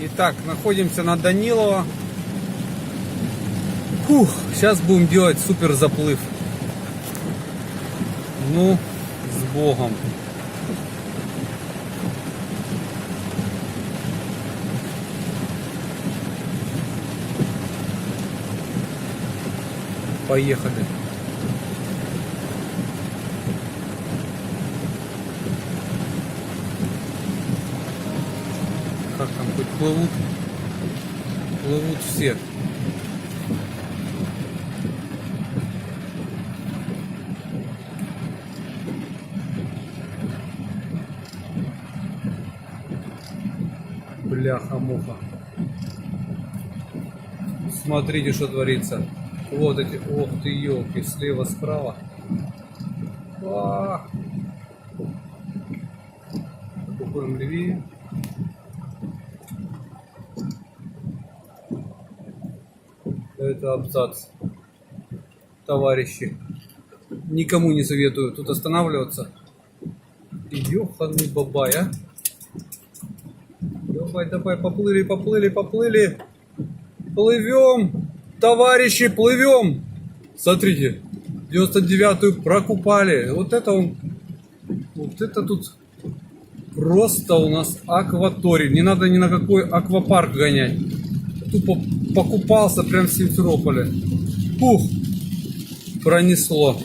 Итак, находимся на Данилова. Фух, сейчас будем делать супер заплыв. Ну, с Богом. Поехали. Как там хоть плывут? Плывут все. Бляха-муха. Смотрите, что творится. Вот эти, ох ты, елки, слева, справа. Уходим левее. Это абзац. Товарищи. Никому не советую тут останавливаться. Ёханый бабай, а. Давай, давай, поплыли, поплыли, поплыли. Плывем. Товарищи, плывем! Смотрите, 99-ю прокупали. Вот это он. Вот это тут просто у нас акваторий. Не надо ни на какой аквапарк гонять. Тупо покупался прям в Симферополе. Пух! Пронесло.